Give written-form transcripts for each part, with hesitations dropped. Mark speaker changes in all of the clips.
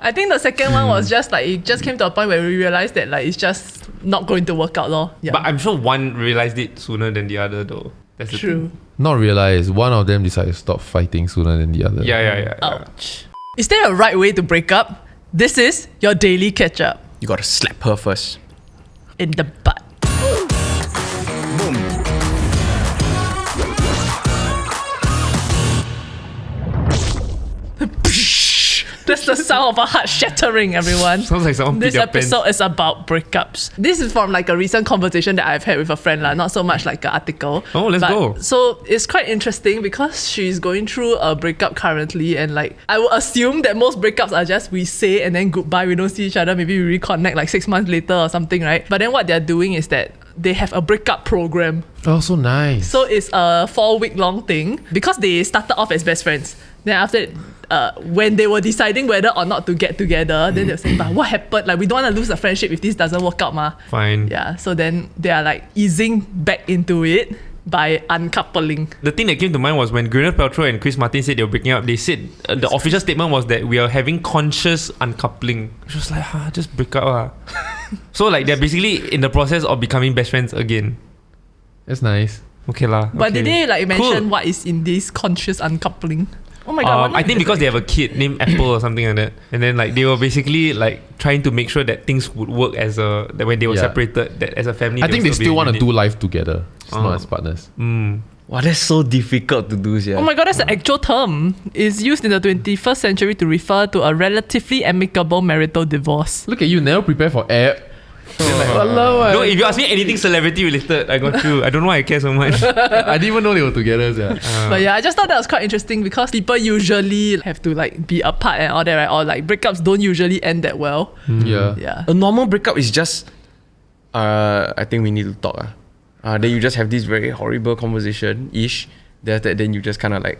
Speaker 1: I think the second one was just like, it just came to a point where we realized that like it's just not going to work out lor. Yeah.
Speaker 2: But I'm sure one realized it sooner than the other though. That's the
Speaker 1: True.
Speaker 2: thing.
Speaker 3: Not realize, one of them decided to stop fighting sooner than the other.
Speaker 2: Yeah.
Speaker 1: Ouch. Is there a right way to break up? This is your daily Ketchup.
Speaker 4: You gotta slap her first.
Speaker 1: In the butt.
Speaker 4: Boom.
Speaker 1: That's the sound of a heart shattering, everyone.
Speaker 2: Sounds like someone
Speaker 1: This
Speaker 2: peed their pants.
Speaker 1: episode is about breakups. This is from like a recent conversation that I've had with a friend, not so much like an article.
Speaker 2: Oh, let's go.
Speaker 1: So it's quite interesting because she's going through a breakup currently, and like I would assume that most breakups are just we say and then goodbye, we don't see each other, maybe we reconnect like 6 months later or something, right? But then what they're doing is that they have a breakup program.
Speaker 3: Oh, so nice.
Speaker 1: So it's a 4-week long thing because they started off as best friends. Then after when they were deciding whether or not to get together, then they were saying, but what happened? Like, we don't want to lose the friendship if this doesn't work out, ma.
Speaker 2: Fine.
Speaker 1: Yeah, so then they are like easing back into it by uncoupling.
Speaker 2: The thing that came to mind was when Gwyneth Paltrow and Chris Martin said they were breaking up, they said the official statement was that we are having conscious uncoupling. Which was like, just break up. So like they're basically in the process of becoming best friends again.
Speaker 3: That's nice.
Speaker 2: Okay lah.
Speaker 1: But did they like mention
Speaker 2: Cool.
Speaker 1: what is in this conscious uncoupling? Oh my god.
Speaker 2: I think because they have a kid named Apple or something like that, and then like they were basically like trying to make sure that things would work as that when they were separated, that as a family.
Speaker 3: I think they
Speaker 2: would
Speaker 3: still want to
Speaker 2: be a
Speaker 3: do
Speaker 2: unit.
Speaker 3: life together. It's not as partners.
Speaker 4: Wow, that's so difficult to do, yeah.
Speaker 1: Oh my god, that's an actual term. It's used in the 21st century to refer to a relatively amicable marital divorce.
Speaker 3: Look at you, never prepare for air.
Speaker 2: No, if you ask me anything celebrity related, I got you. I don't know why I care so much.
Speaker 3: I didn't even know they were together.
Speaker 1: But yeah, I just thought that was quite interesting because people usually have to like be apart and all that, right? Or like breakups don't usually end that well.
Speaker 3: Yeah.
Speaker 1: Yeah.
Speaker 4: A normal breakup is just, I think we need to talk. Then you just have this very horrible conversation-ish. Then you just kind of like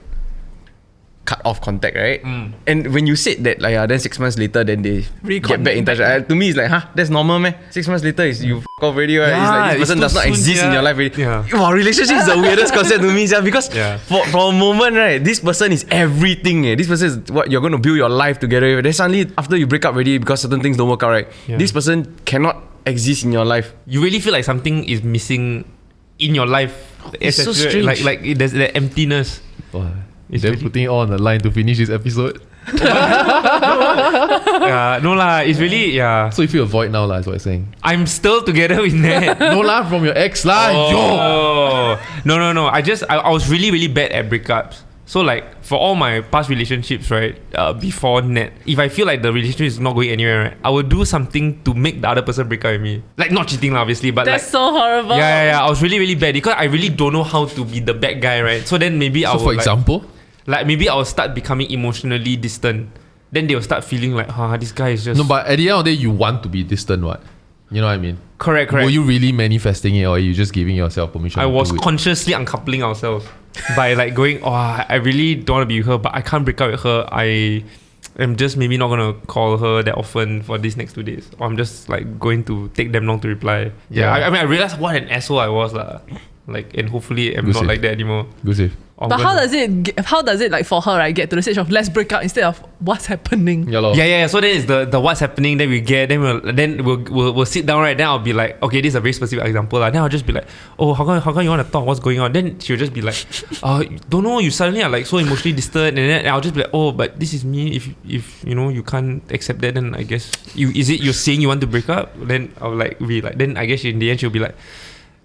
Speaker 4: cut off contact, right? And when you said that, like, then 6 months later, then they get back in touch. To me, it's like, that's normal, man. 6 months later, is you f*** off already, right? It's like this person does not exist in your life already.
Speaker 2: Yeah.
Speaker 4: Wow, relationship is the weirdest concept to me, because for a moment, right, this person is everything. This person is what you're going to build your life together with. Then suddenly, after you break up already, because certain things don't work out, right? This person cannot exist in your life.
Speaker 2: You really feel like something is missing in your life.
Speaker 4: It's so strange.
Speaker 2: Like there's that emptiness.
Speaker 3: They're putting it all on the line to finish this episode.
Speaker 2: No lah, it's really
Speaker 3: So if you avoid now, is what I'm saying.
Speaker 2: I'm still together with Nat.
Speaker 3: No lah, from your ex lah.
Speaker 2: Oh. No. I was really bad at breakups. So like for all my past relationships, right, before Nat, if I feel like the relationship is not going anywhere, right, I would do something to make the other person break up with me. Like not cheating, obviously, but
Speaker 1: That's
Speaker 2: like
Speaker 1: so horrible.
Speaker 2: yeah. I was really bad because I really don't know how to be the bad guy, right? So then maybe I would
Speaker 3: For example,
Speaker 2: like maybe I'll start becoming emotionally distant. Then they'll start feeling like, this guy is just...
Speaker 3: no, but at the end of the day, you want to be distant, what? You know what I mean?
Speaker 2: Correct.
Speaker 3: Were you really manifesting it, or are you just giving yourself permission?
Speaker 2: I was
Speaker 3: to do it?
Speaker 2: consciously uncoupling ourselves by like going, I really don't want to be with her, but I can't break up with her. I am just maybe not going to call her that often for these next 2 days. Or I'm just like going to take them long to reply. Yeah. I mean, I realized what an asshole I was. Like, and hopefully I'm
Speaker 3: Good
Speaker 2: not
Speaker 3: save.
Speaker 2: like that anymore.
Speaker 3: Good save.
Speaker 1: But how does it like for her, right, get to the stage of let's break up instead of what's happening?
Speaker 3: Yeah, lor.
Speaker 2: Yeah. So then it's the what's happening. Then we get. Then we'll sit down, right. Then I'll be like, okay, this is a very specific example. Then I'll just be like, oh, how come you want to talk? What's going on? Then she'll just be like, don't know. You suddenly are like so emotionally distant, and then I'll just be like, oh, but this is me. If you know you can't accept that, then I guess you're saying you want to break up. Then I'll like be like. Then I guess in the end she'll be like,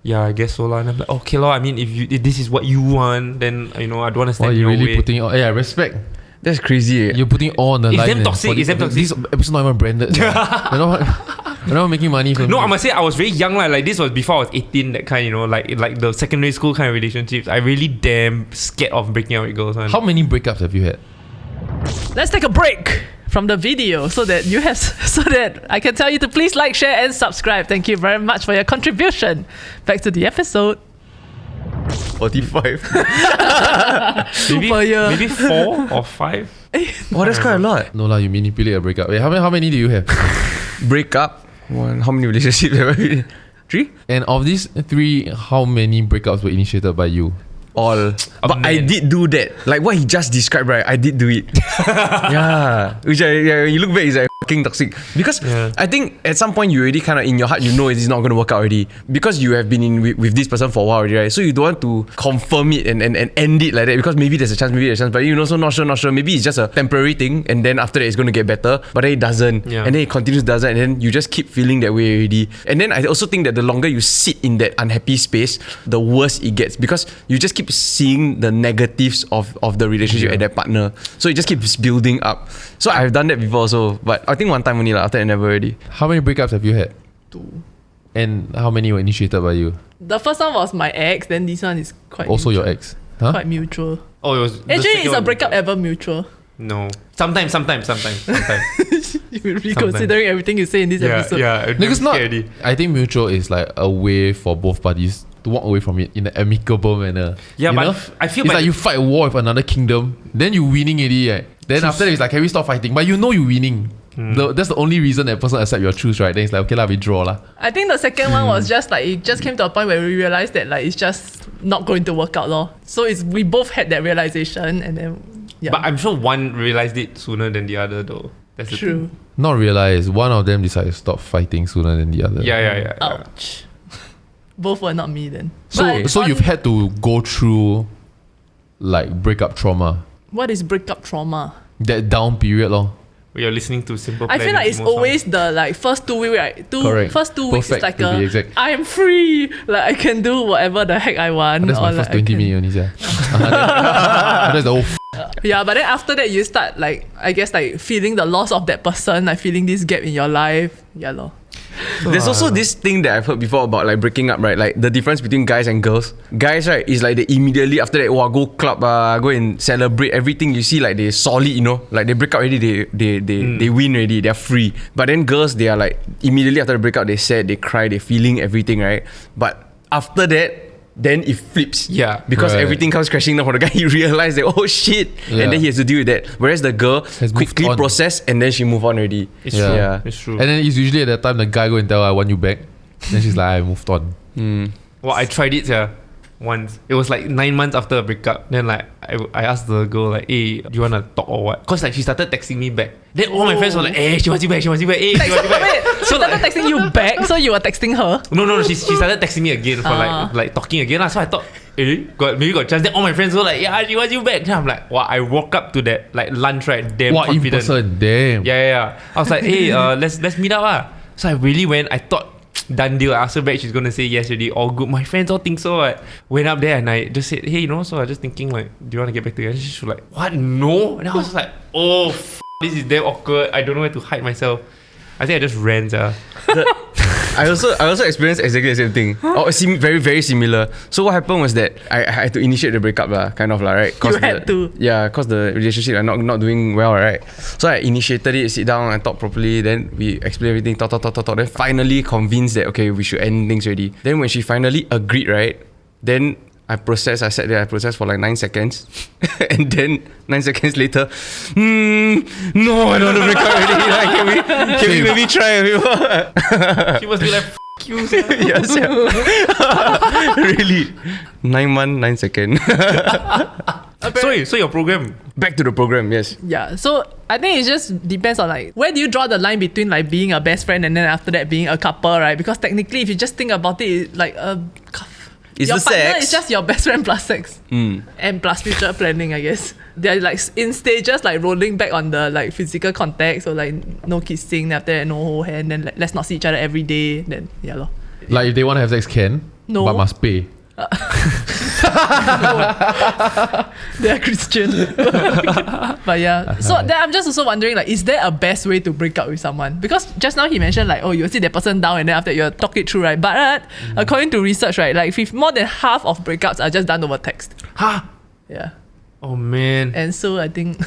Speaker 2: yeah, I guess so lah. And I'm like, okay lah. I mean, if this is what you want, then I don't want to stand in
Speaker 3: you're
Speaker 2: your
Speaker 3: really
Speaker 2: way.
Speaker 3: putting all, respect.
Speaker 4: That's crazy.
Speaker 3: You're putting all on the
Speaker 2: It's
Speaker 3: line.
Speaker 2: damn toxic. It's damn toxic.
Speaker 3: This episode not even branded. We're not making money from
Speaker 2: No,
Speaker 3: it.
Speaker 2: I must say I was very young lah. Like this was before I was 18. That kind, like the secondary school kind of relationships. I really damn scared of breaking up with girls. Man.
Speaker 3: How many breakups have you had?
Speaker 1: Let's take a break from the video so that I can tell you to please like, share, and subscribe. Thank you very much for your contribution. Back to the episode.
Speaker 4: 45.
Speaker 2: maybe 4 or 5.
Speaker 4: Oh, that's quite a lot.
Speaker 3: No lah, you manipulate a breakup. Wait, how many do you have?
Speaker 4: Breakup. One. How many relationships have I been in? 3?
Speaker 3: And of these 3, how many breakups were initiated by you?
Speaker 4: all. But I did do that. Like what he just described, right? I did do it. Yeah. Which when you look back, it's like fucking toxic. Because I think at some point you already kind of in your heart you know it's not going to work out already. Because you have been in with this person for a while already, right? So you don't want to confirm it and end it like that because maybe there's a chance, but you know, so not sure. Maybe it's just a temporary thing and then after that it's going to get better, but then it doesn't.
Speaker 2: Yeah.
Speaker 4: And then it continues doesn't, and then you just keep feeling that way already. And then I also think that the longer you sit in that unhappy space, the worse it gets because you just keep seeing the negatives of the relationship and that partner. So it just keeps building up. So I've done that before also, but I think one time only after that never already.
Speaker 3: How many breakups have you had?
Speaker 1: 2.
Speaker 3: And how many were initiated by you?
Speaker 1: The first one was my ex, then this one is quite
Speaker 3: Also
Speaker 1: mutual.
Speaker 3: your ex? Huh?
Speaker 1: Quite mutual.
Speaker 2: Oh, it was.
Speaker 1: Actually, is a breakup ever mutual?
Speaker 2: No. Sometimes.
Speaker 1: You're reconsidering everything you say in this episode.
Speaker 2: Yeah.
Speaker 3: Because not. I think mutual is like a way for both parties to walk away from it in an amicable manner.
Speaker 2: Yeah,
Speaker 3: you
Speaker 2: but
Speaker 3: know?
Speaker 2: I feel
Speaker 3: it's like you fight a war with another kingdom, then you winning already, right? Then after that, it's like, can we stop fighting? But you know you're winning. That's the only reason that person accept your truth, right? Then it's like, okay lah, we draw lah.
Speaker 1: I think the second one was just like it just came to a point where we realized that like it's just not going to work out lor. So we both had that realization and then
Speaker 2: But I'm sure one realized it sooner than the other though. That's the
Speaker 1: true.
Speaker 2: thing.
Speaker 3: Not realize one of them decided to stop fighting sooner than the other.
Speaker 2: Yeah.
Speaker 1: Ouch. Both were not me then.
Speaker 3: So
Speaker 1: But
Speaker 3: you've had to go through like breakup trauma.
Speaker 1: what is breakup trauma?
Speaker 3: That down period lor.
Speaker 2: You're listening to Simple
Speaker 1: I
Speaker 2: Plan
Speaker 1: feel like
Speaker 2: and
Speaker 1: it's
Speaker 2: Emo
Speaker 1: always the like first 2 weeks, right?
Speaker 3: Correct.
Speaker 1: First 2 weeks is
Speaker 3: Perfect,
Speaker 1: like
Speaker 3: to be exact.
Speaker 1: I am free. Like I can do whatever the heck I want.
Speaker 3: That's my
Speaker 1: or
Speaker 3: first
Speaker 1: like
Speaker 3: 20 minutes only, yeah. That's the whole
Speaker 1: Yeah, but then after that you start like I guess like feeling the loss of that person, like feeling this gap in your life. Yeah lor.
Speaker 4: There's also this thing that I've heard before about like breaking up, right? Like the difference between guys and girls. Guys, right, is like they immediately after that, go club, go and celebrate everything. You see, like they solid, you know, like they break up already, they win already, they're free. But then girls, they are like immediately after the breakup, they sad, they cry, they feeling everything, right? But after that, then it flips.
Speaker 2: Yeah.
Speaker 4: Because
Speaker 3: Right.
Speaker 4: everything comes crashing down for the guy. He realized that, oh shit.
Speaker 3: Yeah.
Speaker 4: And then he has to deal with that. Whereas the girl
Speaker 3: Has moved
Speaker 4: quickly
Speaker 3: on.
Speaker 4: process and then she move on already.
Speaker 2: It's
Speaker 3: Yeah.
Speaker 2: true.
Speaker 4: Yeah.
Speaker 2: It's true.
Speaker 3: And then it's usually at that time the guy go and tell I want you back. Then she's like, I moved on.
Speaker 2: Well, I tried it once. It was like 9 months after a breakup. Then like I asked the girl like, hey, do you wanna talk or what? Cause like she started texting me back. Then all my friends were like, hey, she wants you back, hey, she wants you back.
Speaker 1: Wait, she started texting you back, so you were texting her?
Speaker 2: No, she started texting me again for like talking again. So I thought, maybe got chance. Then all my friends were like, yeah, she wants you back. Then I'm like, wow, I woke up to that like lunch, right? Damn
Speaker 3: What, in
Speaker 2: confident.
Speaker 3: person? Damn.
Speaker 2: Yeah. I was like, hey, let's meet up. So I really went. I thought done deal. I asked her back. She's gonna say yes already. All good. My friends all think so. I went up there and I just said, hey, so I was just thinking like, do you want to get back together? She was like, what? No. And I was just like, oh, this is damn awkward. I don't know where to hide myself. I think I just ran.
Speaker 4: I also experienced exactly the same thing. Very, very similar. So what happened was that I had to initiate the breakup kind of right?
Speaker 1: You had to.
Speaker 4: Yeah, because the relationship are not doing well, right? So I initiated it, sit down and talk properly. Then we explain everything, talk. Then finally convinced that okay, we should end things already. Then when she finally agreed, right? Then I sat there for like 9 seconds. And then 9 seconds later, no, I don't want to break up already. Like, can we maybe try a bit more?
Speaker 2: She must be like, f*** you.
Speaker 4: Yes, yeah. Really. 9 months, 9 seconds.
Speaker 2: Sorry, so your program.
Speaker 4: Back to the program, yes.
Speaker 1: Yeah, so I think it just depends on like where do you draw the line between like being a best friend and then after that being a couple, right? Because technically, if you just think about it, like
Speaker 4: It's
Speaker 1: your
Speaker 4: the
Speaker 1: partner
Speaker 4: sex.
Speaker 1: is just your best friend plus sex and plus future planning, I guess. They're like in stages like rolling back on the like physical contact, so like no kissing, then after that no hold hand, then let's not see each other every day, then yeah lor.
Speaker 3: Like if they want to have sex can,
Speaker 1: No.
Speaker 3: but must pay.
Speaker 1: They are Christian. But yeah, so then I'm just also wondering like, is there a best way to break up with someone? Because just now he mentioned like, oh, you sit that person down and then after you talk it through, right? But according to research, right, like more than half of breakups are just done over text.
Speaker 2: Huh?
Speaker 1: Yeah.
Speaker 2: Oh man.
Speaker 1: And so I think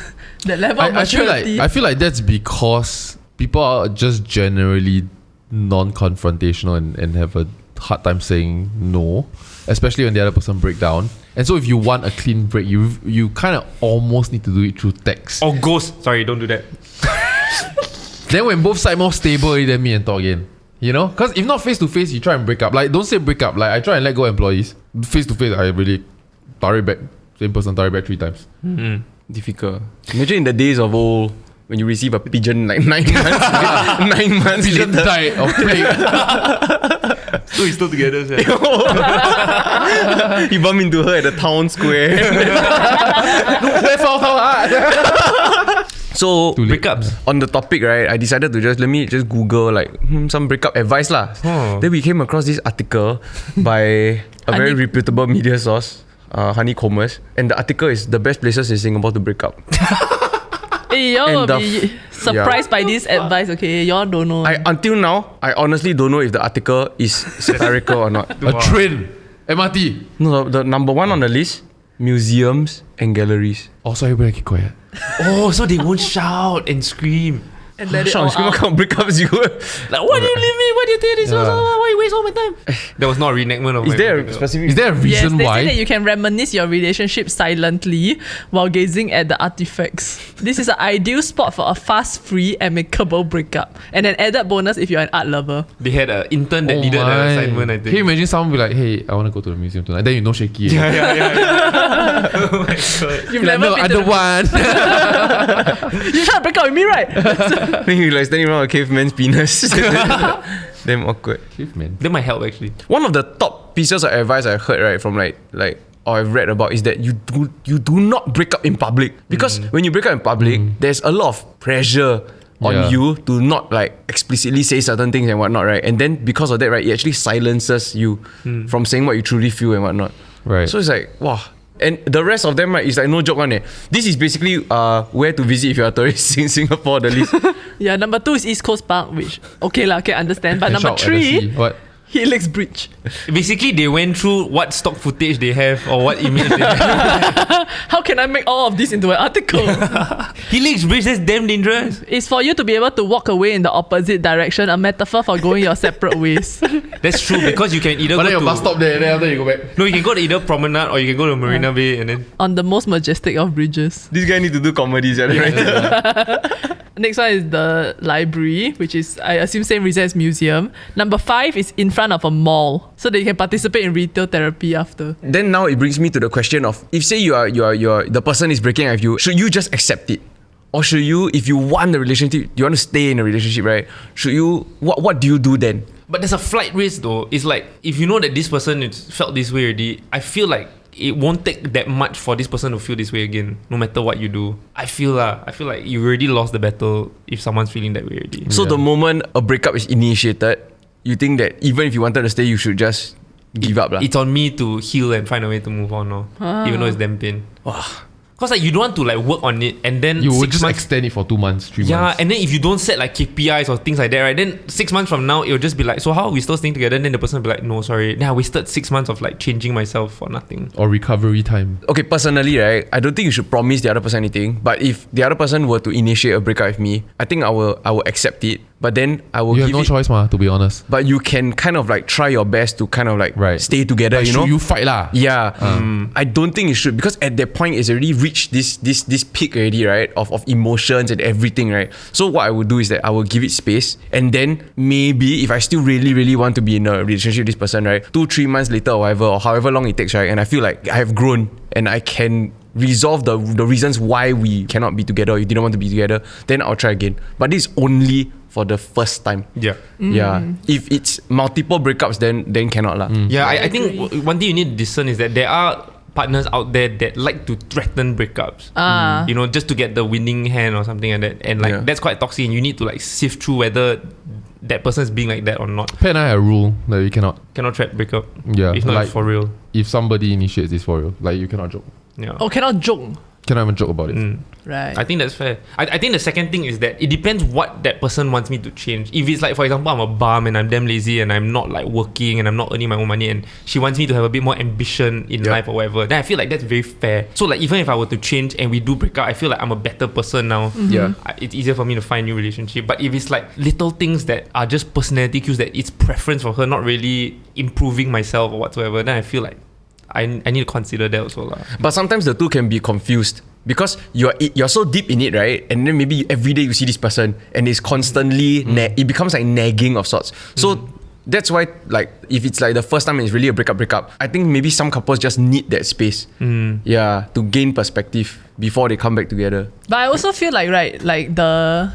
Speaker 1: that level of
Speaker 3: I
Speaker 1: maturity.
Speaker 3: feel like that's because people are just generally non-confrontational and have a hard time saying no, especially when the other person break down. And so if you want a clean break, you kind of almost need to do it through text.
Speaker 2: Oh, ghost. Sorry, don't do that.
Speaker 3: Then when both sides more stable, then me and talk again. You know? Because if not face to face, you try and break up. Like, don't say break up. Like, I try and let go employees. Face to face, I really tarik back. Same person tarik back 3 times.
Speaker 4: Difficult. Imagine in the days of old when you receive a pigeon like 9 months, 9 months
Speaker 3: Pigeon
Speaker 4: later.
Speaker 3: died of plague.
Speaker 2: So we're still together. Sir.
Speaker 4: You bump into her at the town square. So
Speaker 3: Too late.
Speaker 2: Breakups.
Speaker 4: on the topic, right, I decided to let me just Google like some breakup advice lah. Then we came across this article by a very reputable media source, Honeycombers, and the article is the best places in Singapore to break up.
Speaker 1: Hey, y'all
Speaker 4: And
Speaker 1: will be surprised by this advice, okay? Y'all don't know.
Speaker 4: Until now, I honestly don't know if the article is satirical or not.
Speaker 3: A train. MRT.
Speaker 4: No, the number one on the list, museums and galleries.
Speaker 3: Oh, so everybody keep quiet.
Speaker 2: Oh, so they won't shout and scream.
Speaker 1: and let it
Speaker 4: Shout,
Speaker 1: all
Speaker 4: scream, what
Speaker 1: out.
Speaker 4: kind of breakups you got?
Speaker 2: Like, why do you leave me? Why do you take this? Why you waste all my time? That was not a reenactment of
Speaker 4: Is
Speaker 2: my
Speaker 4: there a
Speaker 2: breakup.
Speaker 4: specific?
Speaker 3: Is there a
Speaker 1: Yes,
Speaker 3: reason
Speaker 1: they
Speaker 3: why?
Speaker 1: say that you can reminisce your relationship silently while gazing at the artifacts. This is an ideal spot for a fast, free, amicable breakup. And an added bonus if you're an art lover.
Speaker 2: They had an intern that
Speaker 3: Oh
Speaker 2: needed
Speaker 3: my.
Speaker 2: an assignment, I think.
Speaker 3: Can you imagine someone be like, hey, I want to go to the museum tonight. Then you know shaky.
Speaker 2: yeah. Oh my god.
Speaker 1: You've
Speaker 3: Like,
Speaker 1: never
Speaker 3: no,
Speaker 1: been
Speaker 3: I
Speaker 1: to
Speaker 3: don't want.
Speaker 1: You try to break up with me, right?
Speaker 4: Then you like standing around a caveman's penis. Damn awkward.
Speaker 3: Man.
Speaker 2: That might help actually.
Speaker 4: One of the top pieces of advice I heard, right, from like or I've read about is that you do not break up in public, because when you break up in public, there's a lot of pressure on
Speaker 3: Yeah.
Speaker 4: you to not like explicitly say certain things and whatnot, right? And then because of that, right, it actually silences you from saying what you truly feel and whatnot.
Speaker 3: Right.
Speaker 4: So it's like, wow. And the rest of them, right, is like no joke one. This is basically where to visit if you're a tourist in Singapore, the list.
Speaker 1: Yeah, number 2 is East Coast Park, which okay lah, can understand. But
Speaker 3: And
Speaker 1: number
Speaker 3: shout at the
Speaker 1: 3,
Speaker 3: sea. What?
Speaker 1: Helix Bridge.
Speaker 2: Basically, they went through what stock footage they have or what image they have.
Speaker 1: How can I make all of this into an article?
Speaker 2: Helix Bridge, that's damn dangerous.
Speaker 1: It's for you to be able to walk away in the opposite direction, a metaphor for going your separate ways.
Speaker 2: That's true, because you can either
Speaker 3: But
Speaker 2: go
Speaker 3: then your
Speaker 2: to...
Speaker 3: bus stop there, then after you go back.
Speaker 2: No, you can go to either Promenade or you can go to Marina Bay and then...
Speaker 1: On the most majestic of bridges.
Speaker 4: This guy need to do comedies, right?
Speaker 1: Next one is the library, which is, I assume, same reason as museum. Number 5 is in front of a mall, so that you can participate in retail therapy after.
Speaker 4: Then now it brings me to the question of, if say you are the person is breaking up with you, should you just accept it? Or should you, if you want the relationship, you want to stay in a relationship, right? Should you, what do you do then?
Speaker 2: But there's a flight risk though. It's like, if you know that this person is felt this way already, I feel like it won't take that much for this person to feel this way again, no matter what you do. I feel like you already lost the battle if someone's feeling that way already.
Speaker 4: So the moment a breakup is initiated, you think that even if you wanted to stay, you should just give up lah.
Speaker 2: It's on me to heal and find a way to move on, no? Even though it's damn pain. Because like you don't want to like work on it and then
Speaker 3: You would
Speaker 2: 6
Speaker 3: just
Speaker 2: months,
Speaker 3: extend it for 2 months, 3
Speaker 2: yeah,
Speaker 3: months.
Speaker 2: and then if you don't set like KPIs or things like that, right, then 6 months from now it'll just be like, so how are we still staying together? And then the person will be like, no, sorry. Then I wasted 6 months of like changing myself for nothing.
Speaker 3: Or recovery time.
Speaker 4: Okay, personally, right, I don't think you should promise the other person anything. But if the other person were to initiate a breakup with me, I think I will accept it. But then I will
Speaker 3: You have
Speaker 4: give
Speaker 3: no
Speaker 4: it.
Speaker 3: choice, to be honest.
Speaker 4: But you can kind of like try your best to kind of like
Speaker 3: Right.
Speaker 4: stay together,
Speaker 3: Like,
Speaker 4: you
Speaker 3: should
Speaker 4: know?
Speaker 3: you fight lah?
Speaker 4: Yeah, I don't think it should, because at that point it's already reached this peak already, right? Of emotions and everything, right? So what I would do is that I will give it space, and then maybe if I still really want to be in a relationship with this person, right? 2-3 months later or whatever, or however long it takes, right? And I feel like I have grown and I can resolve the reasons why we cannot be together or you didn't want to be together, then I'll try again. But this is only for the first time.
Speaker 2: Yeah.
Speaker 4: Yeah. If it's multiple breakups, then cannot lah.
Speaker 2: Yeah, I think one thing you need to discern is that there are partners out there that like to threaten breakups. You know, just to get the winning hand or something like that. And like that's quite toxic, and you need to like sift through whether that person is being like that or not.
Speaker 3: Pat and I have a rule that you cannot.
Speaker 2: Cannot threat breakup.
Speaker 3: Yeah,
Speaker 2: If not,
Speaker 3: like
Speaker 2: it's for real.
Speaker 3: if somebody initiates this for real, like you cannot joke.
Speaker 2: Yeah.
Speaker 1: Oh, cannot joke.
Speaker 3: Cannot even joke about it.
Speaker 1: Right.
Speaker 2: I think that's fair. I think the second thing is that it depends what that person wants me to change. If it's like, for example, I'm a bum and I'm damn lazy and I'm not like working and I'm not earning my own money, and she wants me to have a bit more ambition in life or whatever, then I feel like that's very fair. So like even if I were to change and we do break up, I feel like I'm a better person now.
Speaker 4: Yeah.
Speaker 2: It's easier for me to find new relationship. But if it's like little things that are just personality cues, that it's preference for her, not really improving myself or whatsoever, then I feel like I need to consider that also lah.
Speaker 4: But sometimes the two can be confused, because you're so deep in it, right? And then maybe every day you see this person and it's constantly it becomes like nagging of sorts. So That's why, like, if it's like the first time and it's really a breakup, I think maybe some couples just need that space. Yeah, to gain perspective before they come back together.
Speaker 1: But I also feel like, right, like the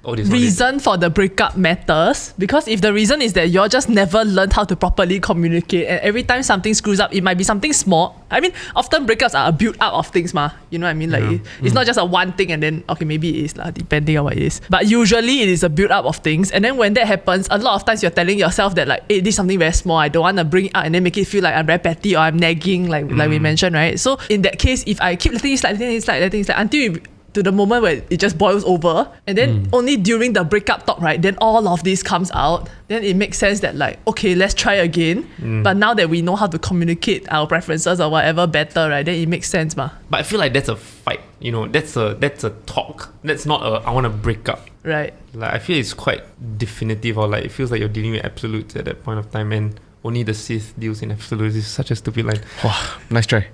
Speaker 1: reason for the breakup matters, because if the reason is that you're just never learned how to properly communicate, and every time something screws up, it might be something small. I mean, often breakups are a build up of things, you know what I mean? Like it's not just a one thing and then okay, maybe it is depending on what it is. But usually it is a build up of things, and then when that happens, a lot of times you're telling yourself that like, hey, this is something very small, I don't want to bring it out and then make it feel like I'm very petty or I'm nagging, like we mentioned, right? So in that case, if I keep letting it slide until to the moment where it just boils over, and then only during the breakup talk, right, then all of this comes out, then it makes sense that like, okay, let's try again. But now that we know how to communicate our preferences or whatever better, right, then it makes sense,
Speaker 2: But I feel like that's a fight, you know, that's a talk. That's not a I want to break up.
Speaker 1: Right.
Speaker 2: Like I feel it's quite definitive, or like it feels like you're dealing with absolutes at that point of time, and only the Sith deals in absolutes. Is such a stupid line.
Speaker 4: Wow, nice try.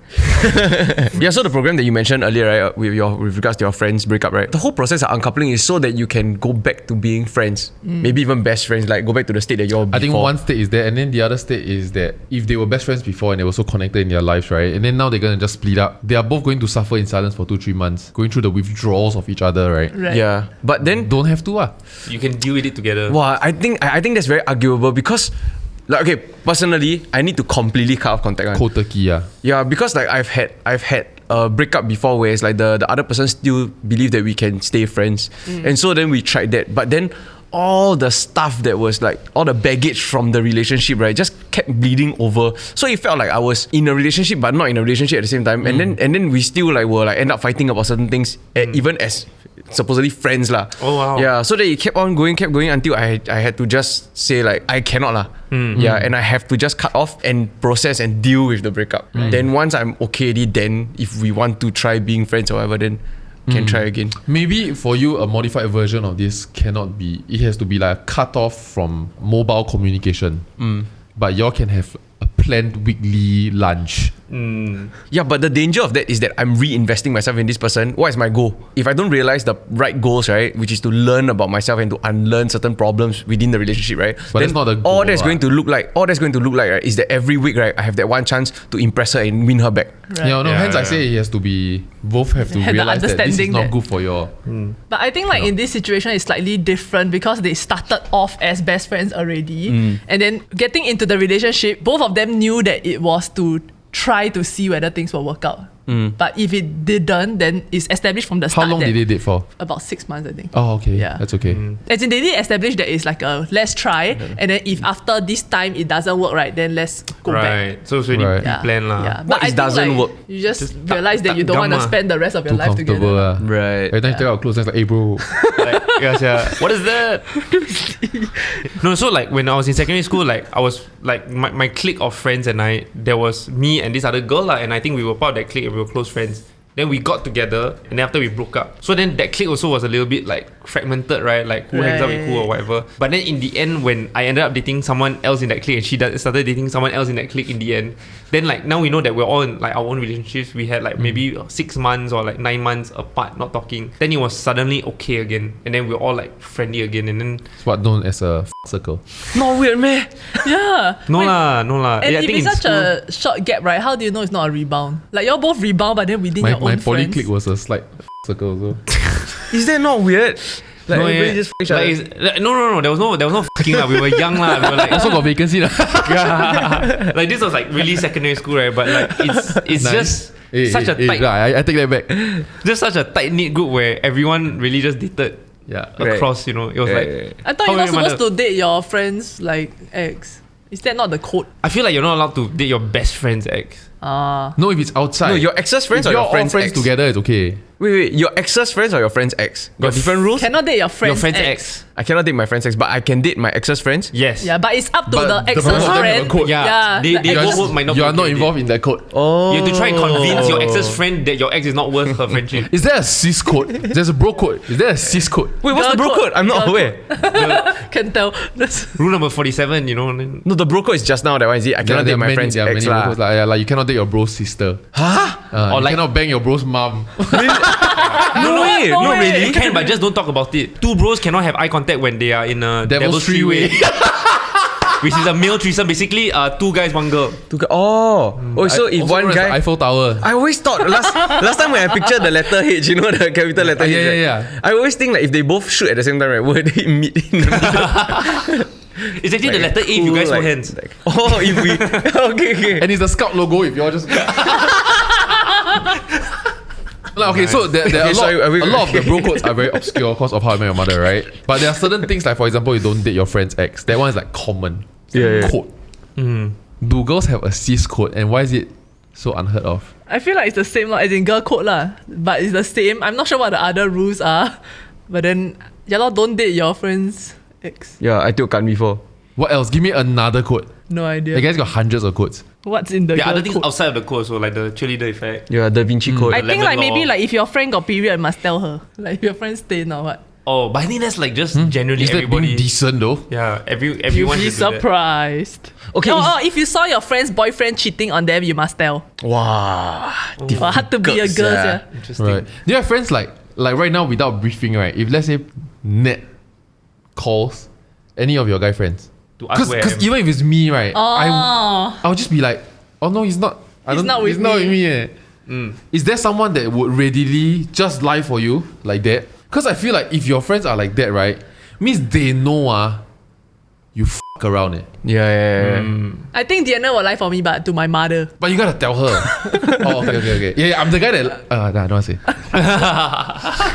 Speaker 4: Yeah, so the program that you mentioned earlier, right, with regards to your friends' breakup, right, the whole process of uncoupling is so that you can go back to being friends, maybe even best friends, like go back to the state that you're before.
Speaker 3: I think one state is there, and then the other state is that if they were best friends before and they were so connected in their lives, right, and then now they're going to just split up, they are both going to suffer in silence for 2-3 months, going through the withdrawals of each other, right?
Speaker 4: Yeah, but then
Speaker 3: Don't have to.
Speaker 2: You can deal with it together.
Speaker 4: Wow, I think that's very arguable, because like, okay, personally, I need to completely cut off contact.
Speaker 3: Cold turkey,
Speaker 4: Yeah, because like I've had a breakup before where it's like the other person still believe that we can stay friends, and so then we tried that, but then all the stuff that was like all the baggage from the relationship, right, just kept bleeding over. So it felt like I was in a relationship but not in a relationship at the same time, and then we still like were like end up fighting about certain things, even as supposedly friends lah.
Speaker 2: Oh wow.
Speaker 4: Yeah, so that it kept going until I had to just say like I cannot lah. Yeah, and I have to just cut off and process and deal with the breakup. Then once I'm okay, then if we want to try being friends or whatever, then can try again.
Speaker 3: Maybe for you, a modified version of this cannot be. It has to be like a cut off from mobile communication. But y'all can have a planned weekly lunch.
Speaker 4: Yeah, but the danger of that is that I'm reinvesting myself in this person. What is my goal? If I don't realize the right goals, right, which is to learn about myself and to unlearn certain problems within the relationship, right?
Speaker 3: But
Speaker 4: then
Speaker 3: that's not the goal,
Speaker 4: all that's going to look like, right, is that every week, right, I have that one chance to impress her and win her back.
Speaker 1: Right.
Speaker 3: Hence I say it has to be, both have to
Speaker 1: Had the
Speaker 3: realize that this is
Speaker 1: understanding
Speaker 3: not
Speaker 1: that-
Speaker 3: good for your.
Speaker 1: But I think like in this situation it's slightly different because they started off as best friends already, and then getting into the relationship, both of them knew that it was to try to see whether things will work out. But if it didn't, then it's established from the
Speaker 3: How
Speaker 1: start.
Speaker 3: long
Speaker 1: that
Speaker 3: did they date for?
Speaker 1: About 6 months, I think.
Speaker 3: Oh, okay.
Speaker 1: Yeah.
Speaker 3: That's okay.
Speaker 1: As in, they did establish that it's like a let's try, and then if after this time it doesn't work, right, then let's go back.
Speaker 2: Right. So it's really
Speaker 3: Right.
Speaker 2: pre-planned lah.
Speaker 1: Yeah.
Speaker 4: What
Speaker 1: But I
Speaker 4: is
Speaker 1: think
Speaker 4: doesn't
Speaker 1: like,
Speaker 4: work?
Speaker 1: you just
Speaker 2: tak-
Speaker 1: realize that you don't want to
Speaker 2: tak
Speaker 1: spend the rest of your
Speaker 3: Too
Speaker 1: life
Speaker 3: comfortable.
Speaker 1: together.
Speaker 4: Right.
Speaker 3: Every time you take out clothes, it's like, hey bro.
Speaker 2: Like, what is that? No, so like when I was in secondary school, like I was like my clique of friends and I, there was me and this other girl lah, and I think we were part of that clique and we were close friends. Then we got together, and then after we broke up. So then that clique also was a little bit like fragmented, right? Like who hangs out with who or whatever. But then in the end, when I ended up dating someone else in that clique, and she started dating someone else in that clique in the end, then like now we know that we're all in like our own relationships. We had like maybe 6 months or like 9 months apart, not talking. Then it was suddenly okay again, and then we're all like friendly again. And then
Speaker 3: It's what known as a circle.
Speaker 4: Not weird, man.
Speaker 1: Yeah.
Speaker 2: no
Speaker 1: Wait,
Speaker 2: lah.
Speaker 1: And
Speaker 2: Yeah, I
Speaker 1: if
Speaker 2: think
Speaker 1: it's
Speaker 2: in
Speaker 1: such a short gap, right, how do you know it's not a rebound? Like you're both rebound, but then within your
Speaker 3: My
Speaker 1: own
Speaker 3: poly
Speaker 1: friends.
Speaker 3: clique was a slight circle also.
Speaker 4: Is that not weird? Like
Speaker 2: no,
Speaker 4: everybody
Speaker 2: yeah.
Speaker 4: just each
Speaker 2: like,
Speaker 4: other.
Speaker 2: no. There was no fucking lah. We were young lah. We were like
Speaker 3: Also got vacancy lah.
Speaker 2: yeah. Like this was like really secondary school, right? But like it's
Speaker 3: Nice.
Speaker 2: just such a tight,
Speaker 3: I take that back.
Speaker 2: just such a tight knit group where everyone really just dated
Speaker 3: Yeah.
Speaker 2: across. You know, it was like
Speaker 1: I thought
Speaker 2: how
Speaker 1: you're not
Speaker 2: many
Speaker 1: supposed to date your friends like ex. Is that not the code?
Speaker 2: I feel like you're not allowed to date your best friend's ex.
Speaker 3: No, if it's outside.
Speaker 4: No, your ex's friends
Speaker 3: if
Speaker 4: or
Speaker 3: you're
Speaker 4: your friends'
Speaker 3: all friends
Speaker 4: ex?
Speaker 3: together, it's okay.
Speaker 4: Wait, your ex's friends or your friend's ex? Got different rules?
Speaker 1: Cannot date your friend's,
Speaker 2: Your friend's
Speaker 1: ex.
Speaker 2: ex.
Speaker 4: I cannot date my friend's ex, but I can date my ex's friends.
Speaker 2: Yes.
Speaker 1: Yeah, but it's up to
Speaker 3: But
Speaker 1: the
Speaker 3: the
Speaker 1: ex's
Speaker 3: both of them have a
Speaker 1: friend.
Speaker 3: code.
Speaker 2: Yeah. They
Speaker 1: the
Speaker 2: go
Speaker 1: ex-
Speaker 2: home might not.
Speaker 3: You
Speaker 2: be
Speaker 3: are not
Speaker 2: okay with
Speaker 3: involved
Speaker 2: it.
Speaker 3: in that code.
Speaker 4: Oh.
Speaker 2: You have to try and convince your ex's friend that your ex is not worth her friendship.
Speaker 3: Is there a cis code? There's a bro code. Is there a cis code?
Speaker 4: Wait, what's the
Speaker 1: Girl
Speaker 4: bro
Speaker 1: code.
Speaker 4: code? I'm not
Speaker 1: Girl
Speaker 4: aware.
Speaker 1: Can tell. That's-
Speaker 2: Rule number 47. You know. Then,
Speaker 4: No, the bro code is just now. That one is it. I cannot date my friend's
Speaker 3: there are
Speaker 4: ex
Speaker 3: many
Speaker 4: lah.
Speaker 3: codes lah. Yeah, like you cannot date your bro's sister.
Speaker 4: Huh?
Speaker 3: You
Speaker 2: like-
Speaker 3: cannot bang your bro's mom.
Speaker 4: No way.
Speaker 1: no
Speaker 4: No,
Speaker 1: way.
Speaker 4: really.
Speaker 2: you can, but just don't talk about it. Two bros cannot have eye contact when they are in a
Speaker 3: Devil's
Speaker 2: devil's three-way. which is a male threesome. Basically, 2 guys, 1 girl.
Speaker 4: So if one
Speaker 3: the
Speaker 4: guy.
Speaker 3: Eiffel Tower.
Speaker 4: I always thought last time when I pictured the letter H, you know, the capital letter H.
Speaker 3: yeah.
Speaker 4: I always think like if they both shoot at the same time, right, would they meet in the middle?
Speaker 2: It's actually the letter A if you guys hold hands.
Speaker 4: If we okay.
Speaker 3: And it's the Scout logo if you're just. Okay, so there are a lot of the bro codes are very obscure because of How I Met Your Mother, right? But there are certain things like, for example, you don't date your friend's ex. That one is like common. Code. Do girls have a cis code, and why is it so unheard of?
Speaker 1: I feel like it's the same, as in girl code lah. But it's the same. I'm not sure what the other rules are. But then, don't date your friend's ex.
Speaker 4: Yeah, I took gun before.
Speaker 3: What else? Give me another code.
Speaker 1: No idea.
Speaker 3: You guys got hundreds of codes.
Speaker 1: What's in the
Speaker 2: There are
Speaker 1: girl
Speaker 2: other things
Speaker 1: code?
Speaker 2: outside of the code, so like the cheerleader effect.
Speaker 4: Yeah, Da Vinci Code.
Speaker 1: I think like
Speaker 2: lemon
Speaker 1: maybe
Speaker 2: law.
Speaker 1: like if your friend got period, you must tell her. Like if your friend stain or what.
Speaker 2: Oh, but I think that's like just generally
Speaker 3: Is that
Speaker 2: everybody.
Speaker 3: being decent though?
Speaker 2: Yeah,
Speaker 1: You'll
Speaker 2: everyone
Speaker 1: be
Speaker 2: should do that.
Speaker 1: surprised.
Speaker 4: Okay,
Speaker 1: Or if you saw your friend's boyfriend cheating on them, you must tell.
Speaker 4: Wow.
Speaker 1: Or hard to be a girl, yeah.
Speaker 2: Interesting.
Speaker 3: Right. Do you have friends like right now without briefing, right? If let's say Ned calls any of your guy friends,
Speaker 2: To ask where I
Speaker 3: because
Speaker 2: am.
Speaker 3: even if it's me, right,
Speaker 1: Oh.
Speaker 3: I'll just be like, oh no, he's not.
Speaker 1: He's not with
Speaker 3: he's not
Speaker 1: me.
Speaker 3: with me. Is there someone that would readily just lie for you like that? Because I feel like if your friends are like that, right, means they know you around it.
Speaker 4: Yeah.
Speaker 1: I think Diana will lie for me, but to my mother.
Speaker 3: But you gotta tell her. Oh, okay. Yeah, I'm the guy that. Nah, I don't want to say.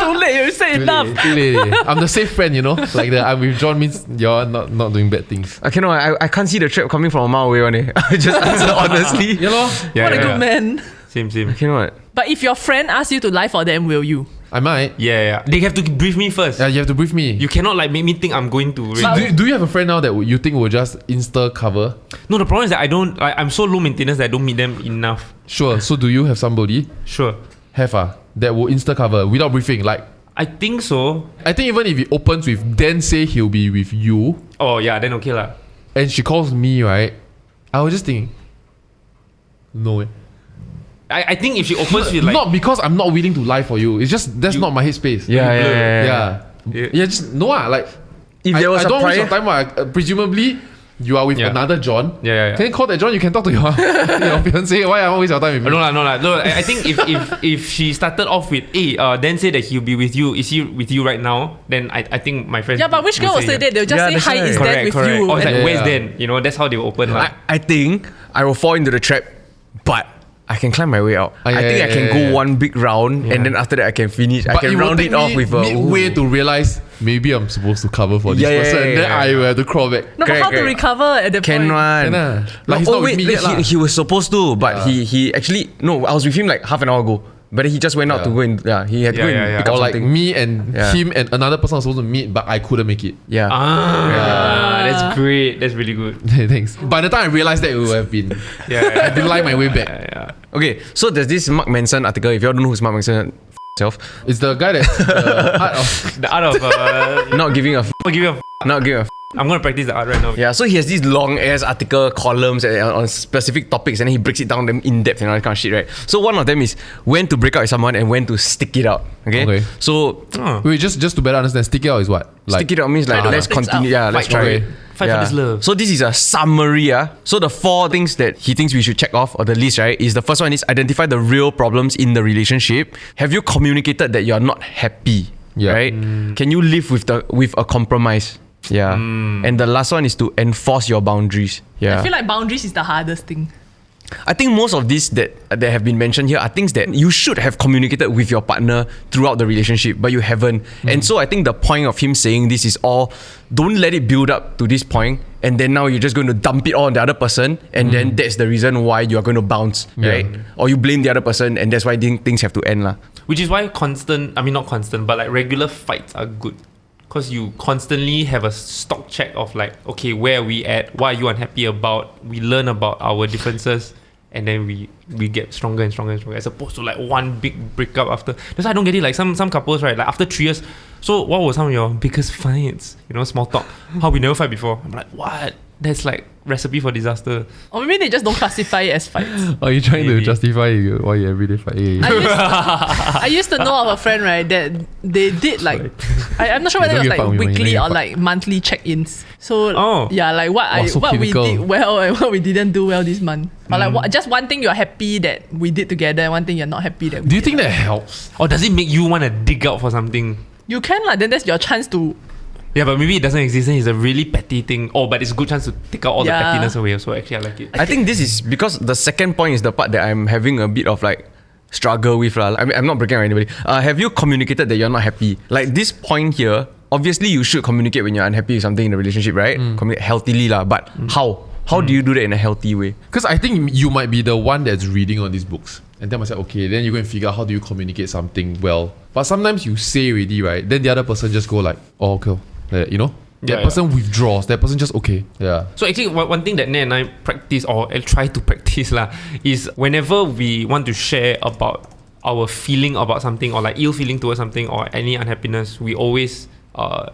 Speaker 1: Too late, you say enough.
Speaker 3: Too late. I'm the safe friend, you know. Like the I'm with John means you're not doing bad things.
Speaker 4: I cannot. I can't see the trap coming from a mile away. I just answer honestly.
Speaker 3: You know.
Speaker 1: What a good man.
Speaker 2: Same.
Speaker 4: I cannot.
Speaker 1: But if your friend asks you to lie for them, will you?
Speaker 3: I might.
Speaker 2: Yeah. They have to brief me first.
Speaker 3: Yeah, you have to brief me.
Speaker 2: You cannot like make me think I'm going to.
Speaker 3: Do you have a friend now that you think will just insta cover?
Speaker 2: No, the problem is that I'm so low maintenance that I don't meet them enough.
Speaker 3: Sure. So do you have somebody?
Speaker 2: Sure.
Speaker 3: Have that will insta cover without briefing? Like,
Speaker 2: I think so.
Speaker 3: I think even if it opens with then say he'll be with you,
Speaker 2: Oh yeah, then okay lah.
Speaker 3: and she calls me, right, I was just thinking, no way.
Speaker 2: I think if she opens with like
Speaker 3: Not because I'm not willing to lie for you. It's just that's not my headspace.
Speaker 2: Yeah.
Speaker 3: Just no like
Speaker 4: If there was
Speaker 3: I
Speaker 4: a
Speaker 3: don't waste your
Speaker 4: prior,
Speaker 3: time. Presumably, you are with
Speaker 2: Yeah.
Speaker 3: another John.
Speaker 2: Yeah.
Speaker 3: Can you call that John? You can talk to your fiance. Why I waste your time with me?
Speaker 2: No lah. No, I think if she started off with then say that he'll be with you. Is he with you right now? Then I think my friends.
Speaker 1: Yeah, but which girl will say that? They'll just
Speaker 4: Yeah,
Speaker 1: say,
Speaker 4: that's
Speaker 1: hi,
Speaker 4: right.
Speaker 1: is
Speaker 2: Correct.
Speaker 1: that with you?
Speaker 2: Or it's like
Speaker 3: Yeah.
Speaker 2: where's then? You know, that's how they will open lah.
Speaker 4: I think I will fall into the trap, but I can climb my way out. I think I can go one big round, and then after that I can finish. I
Speaker 3: But
Speaker 4: can
Speaker 3: will
Speaker 4: round
Speaker 3: take
Speaker 4: it off
Speaker 3: me
Speaker 4: with a
Speaker 3: midway to realize maybe I'm supposed to cover for this person. And then I will have to crawl back.
Speaker 1: No, but
Speaker 4: Correct,
Speaker 1: how to
Speaker 4: correct.
Speaker 1: recover at the
Speaker 4: Can
Speaker 1: point?
Speaker 4: one.
Speaker 3: Like he's not with me yet lah.
Speaker 4: he was supposed to, but he actually no. I was with him like half an hour ago, but he just went out to go and he had to go and pick
Speaker 3: Or
Speaker 4: up
Speaker 3: like
Speaker 4: something.
Speaker 3: me and
Speaker 4: Yeah.
Speaker 3: him and another person are supposed to meet, but I couldn't make it.
Speaker 4: Yeah.
Speaker 2: That's great. That's really good.
Speaker 3: Thanks. By the time I realized that, it would have been. I did lie my way back.
Speaker 2: Yeah.
Speaker 4: Okay, so there's this Mark Manson article. If you all don't know who's Mark Manson, yourself.
Speaker 3: It's the guy that art of
Speaker 2: The art of
Speaker 4: Not giving a
Speaker 2: I'll give you a
Speaker 4: not giving a
Speaker 2: I'm gonna practice the art right now.
Speaker 4: Yeah, so he has these long ass article columns on specific topics, and then he breaks it down them in depth and all that kind of shit, right? So one of them is when to break up with someone and when to stick it out. Okay. So
Speaker 3: Wait, just to better understand, stick it out is what? Like,
Speaker 4: stick it out means like let's
Speaker 1: things
Speaker 4: continue.
Speaker 1: out.
Speaker 4: Yeah, let's
Speaker 2: Fight
Speaker 4: try
Speaker 2: for
Speaker 4: it.
Speaker 2: it. Fight for this love.
Speaker 4: So this is a summary. So the 4 things that he thinks we should check off or the list, right? Is the first one is identify the real problems in the relationship. Have you communicated that you're not happy?
Speaker 3: Yeah.
Speaker 4: Right? Can you live with a compromise? Yeah. And the last one is to enforce your boundaries. Yeah.
Speaker 1: I feel like boundaries is the hardest thing.
Speaker 4: I think most of these that have been mentioned here are things that you should have communicated with your partner throughout the relationship, but you haven't. And so I think the point of him saying this is all, don't let it build up to this point, and then now you're just going to dump it all on the other person, and then that's the reason why you're going to bounce, right? Or you blame the other person, and that's why things have to end lah.
Speaker 2: Which is why not constant, but like regular fights are good. Because you constantly have a stock check of like, okay, where are we at? What are you unhappy about? We learn about our differences, and then we get stronger and stronger and stronger. As opposed to like one big breakup after. That's why I don't get it. Like some couples, right? Like after 3 years, so what were some of your biggest fights? You know, small talk. How we never fight before. I'm like, what? That's like recipe for disaster.
Speaker 1: Or maybe they just don't classify it as fights.
Speaker 3: Are you trying
Speaker 2: Maybe.
Speaker 3: to justify why you everyday fight?
Speaker 1: I used to know of a friend, right, that they did like I'm not sure whether it was
Speaker 3: Don't get
Speaker 1: like
Speaker 3: fucked with when
Speaker 1: weekly
Speaker 3: you
Speaker 1: or
Speaker 3: fight.
Speaker 1: like monthly check-ins. So
Speaker 2: Oh.
Speaker 1: yeah, like
Speaker 3: so
Speaker 1: what we
Speaker 3: clinical.
Speaker 1: did well and what we didn't do well this month. Or like just one thing you're happy that we did together and one thing you're not happy that we
Speaker 3: Do you
Speaker 1: did.
Speaker 3: think that helps?
Speaker 2: Or does it make you want to dig out for something?
Speaker 1: You can like then that's your chance to
Speaker 2: Yeah, but maybe it doesn't exist and it's a really petty thing. Oh, but it's a good chance to take out all the
Speaker 1: Yeah.
Speaker 2: pettiness away. So actually I like it.
Speaker 4: I think this is because the second point is the part that I'm having a bit of like struggle with. I mean, I'm not breaking up with anybody. Have you communicated that you're not happy? Like this point here, obviously you should communicate when you're unhappy with something in a relationship, right? Communicate healthily lah. But how? How do you do that in a healthy way?
Speaker 3: Because I think you might be the one that's reading on these books and tell myself, okay, then you go and figure out how do you communicate something well. But sometimes you say already, right? Then the other person just go like, oh, okay, you know? That
Speaker 2: Yeah,
Speaker 3: person withdraws. That person just okay. Yeah.
Speaker 2: So actually, one thing that Nat and I practice or try to practice lah is whenever we want to share about our feeling about something or like ill feeling towards something or any unhappiness, we always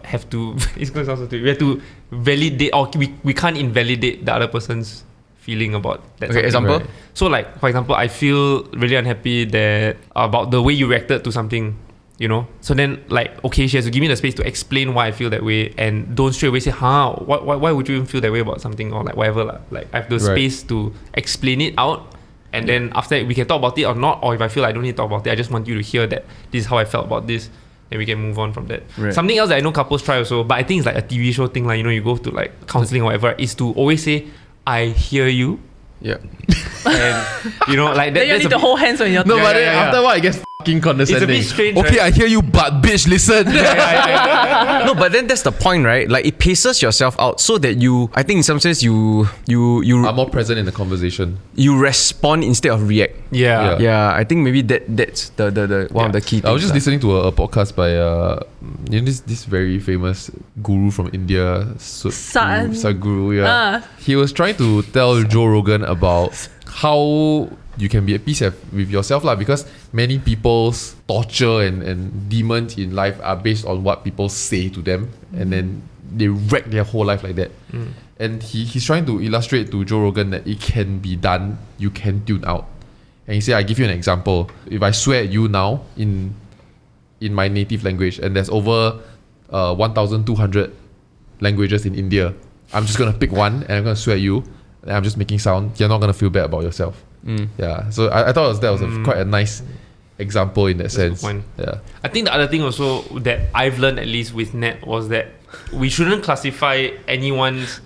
Speaker 2: have to. It's gonna sound so stupid. We have to validate or we can't invalidate the other person's feeling about that.
Speaker 4: Okay,
Speaker 2: something.
Speaker 4: example.
Speaker 3: Right.
Speaker 2: So like for example, I feel really unhappy that about the way you reacted to something. You know, so then like okay, she has to give me the space to explain why I feel that way, and don't straight away say, why would you even feel that way about something or like whatever lah. Like I have the
Speaker 3: Right.
Speaker 2: space to explain it out, and then after that we can talk about it or not, or if I feel I don't need to talk about it, I just want you to hear that this is how I felt about this, and we can move on from that.
Speaker 4: Right.
Speaker 2: Something else that I know couples try also, but I think it's like a TV show thing, like you know, you go to like counseling or whatever, is to always say, I hear you,
Speaker 4: Yeah.
Speaker 2: and you know, like that,
Speaker 1: then you
Speaker 2: that's
Speaker 1: need
Speaker 2: a
Speaker 1: to
Speaker 2: bit-
Speaker 1: hold hands when you're
Speaker 3: No,
Speaker 1: talking.
Speaker 3: but then
Speaker 2: yeah.
Speaker 3: after a while, it gets fucking condescending.
Speaker 2: It's a bit strange,
Speaker 3: Okay,
Speaker 2: right?
Speaker 3: I hear you, but bitch, listen.
Speaker 4: No, but then that's the point, right? Like it paces yourself out so that you, I think in some sense you
Speaker 3: I'm more present in the conversation.
Speaker 4: you respond instead of react.
Speaker 2: yeah.
Speaker 4: Yeah, I think maybe that's the one of the key things.
Speaker 3: I was just
Speaker 4: lah.
Speaker 3: listening to a podcast by you know this very famous guru from India, Sadhguru. Yeah, he was trying to tell Joe Rogan about how you can be at peace with yourself lah, because many people's torture and demons in life are based on what people say to them, and then they wreck their whole life like that. And he's trying to illustrate to Joe Rogan that it can be done. You can tune out. And he said, I give you an example. If I swear at you now in my native language, and there's over 1,200 languages in India, I'm just gonna pick one and I'm gonna swear at you, and I'm just making sound. You're not gonna feel bad about yourself. Yeah. So I thought that was quite a nice example in that
Speaker 2: That's a good
Speaker 3: sense.
Speaker 2: point.
Speaker 3: Yeah.
Speaker 2: I think the other thing also that I've learned, at least with Nat, was that we shouldn't classify anyone's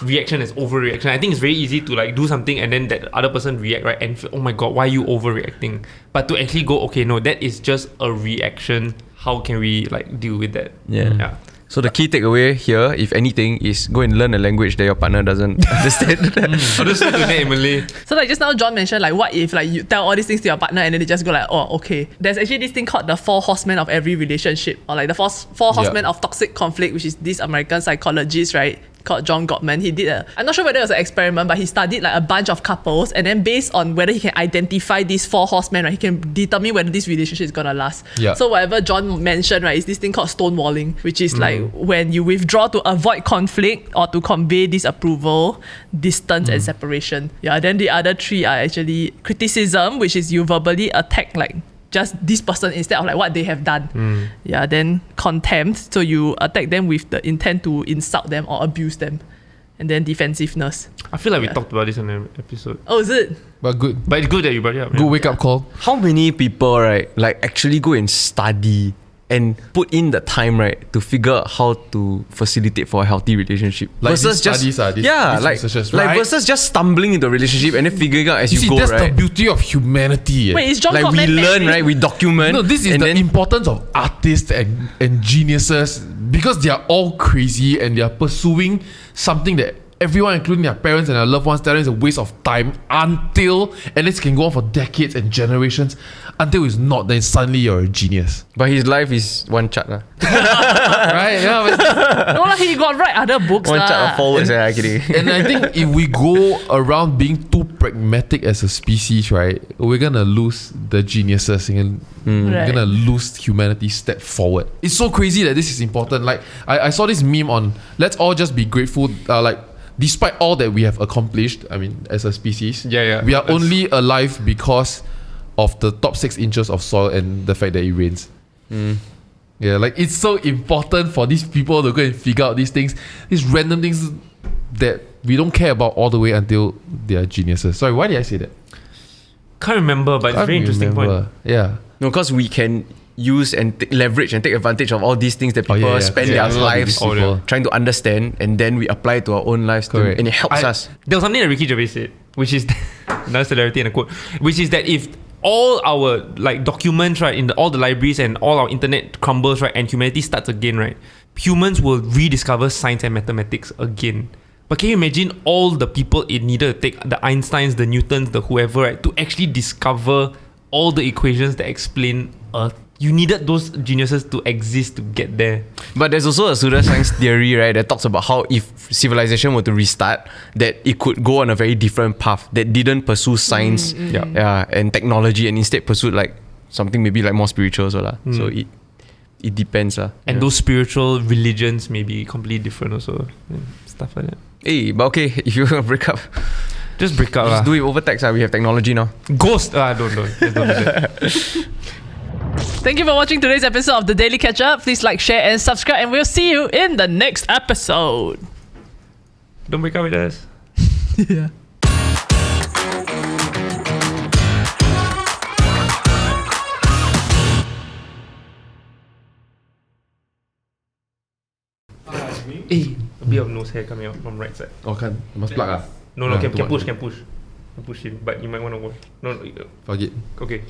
Speaker 2: reaction as overreaction. I think it's very easy to like do something and then that other person react, right, and feel, oh my god, why are you overreacting? But to actually go, okay, no, that is just a reaction. How can we like deal with that?
Speaker 4: Yeah. So the key takeaway here, if anything, is go and learn a language that your partner doesn't understand.
Speaker 2: I'll just do that in Malay.
Speaker 1: So like just now John mentioned like what if like you tell all these things to your partner and then they just go like, oh okay. There's actually this thing called the Four Horsemen of every relationship, or like the four Horsemen of toxic conflict, which is this American psychologist, right, called John Gottman. He did I'm not sure whether it was an experiment, but he studied like a bunch of couples, and then based on whether he can identify these four horsemen, right, he can determine whether this relationship is gonna last.
Speaker 3: Yeah.
Speaker 1: So whatever John mentioned, right, is this thing called stonewalling, which is like when you withdraw to avoid conflict or to convey disapproval, distance and separation. Yeah, then the other three are actually criticism, which is you verbally attack like just this person instead of like what they have done. Yeah, then contempt, so you attack them with the intent to insult them or abuse them. And then defensiveness.
Speaker 2: I feel like we talked about this in an episode.
Speaker 1: Oh, is it?
Speaker 3: But good.
Speaker 2: But it's good that you brought it up.
Speaker 3: Good wake up call.
Speaker 4: How many people, right, like actually go and study and put in the time, right, to figure out how to facilitate for a healthy relationship
Speaker 3: Like
Speaker 4: versus
Speaker 3: these
Speaker 4: just
Speaker 3: studies are, these
Speaker 4: like
Speaker 3: researchers,
Speaker 4: like
Speaker 3: right?
Speaker 4: versus just stumbling into a relationship and then figuring out as you,
Speaker 3: See,
Speaker 4: go,
Speaker 3: that's
Speaker 4: right?
Speaker 3: the beauty of humanity.
Speaker 1: Wait, is John
Speaker 4: Like we
Speaker 1: Gottman
Speaker 4: learn,
Speaker 1: married?
Speaker 4: right? We document.
Speaker 3: No, this is
Speaker 4: and
Speaker 3: the
Speaker 4: then
Speaker 3: importance of artists and geniuses, because they are all crazy and they are pursuing something that everyone, including their parents and their loved ones, tell them it's a waste of time until, and this can go on for decades and generations, until it's not, then suddenly you're a genius.
Speaker 4: But his life is one chart lah.
Speaker 3: Right? Yeah.
Speaker 1: No lah, he got write other books
Speaker 4: One
Speaker 1: lah.
Speaker 4: chart of forwards, kidding.
Speaker 3: And I think if we go around being too pragmatic as a species, right, we're gonna lose the geniuses and we're gonna lose humanity's step forward. It's so crazy that this is important. Like I saw this meme on, let's all just be grateful, like despite all that we have accomplished, I mean, as a species, we are only alive because of the top 6 inches of soil and the fact that it rains. Yeah, like it's so important for these people to go and figure out these things, these random things that we don't care about all the way until they are geniuses. Sorry, why did I say that?
Speaker 2: Can't remember, but it's a very interesting point.
Speaker 3: Yeah.
Speaker 4: No, because we can use and leverage and take advantage of all these things that people spend their lives trying to understand, and then we apply it to our own lives too, and it helps us.
Speaker 2: There was something that Ricky Gervais said, which is another celebrity in a quote, which is that if all our like documents, right, in all the libraries and all our internet crumbles, right, and humanity starts again, right, humans will rediscover science and mathematics again. But can you imagine all the people it needed to take, the Einsteins, the Newtons, the whoever, right, to actually discover all the equations that explain Earth? You needed those geniuses to exist to get there.
Speaker 4: But there's also a pseudoscience theory, right, that talks about how if civilization were to restart, that it could go on a very different path that didn't pursue science and technology, and instead pursued like something maybe like more spiritual also. So it depends.
Speaker 2: And those spiritual religions may be completely different also. Stuff like that.
Speaker 4: Hey, but okay, if you break up,
Speaker 2: just break up.
Speaker 4: Just do it over text. We have technology now.
Speaker 2: Ghost! Don't do that.
Speaker 1: Thank you for watching today's episode of the Daily Ketchup. Please like, share, and subscribe, and we'll see you in the next episode.
Speaker 2: Don't break up with us.
Speaker 1: Yeah.
Speaker 2: A bit of nose hair coming out from right side.
Speaker 3: Oh, can must plug
Speaker 2: No, can push. Can push him. But you might want to watch. No,
Speaker 3: fuck it.
Speaker 2: okay.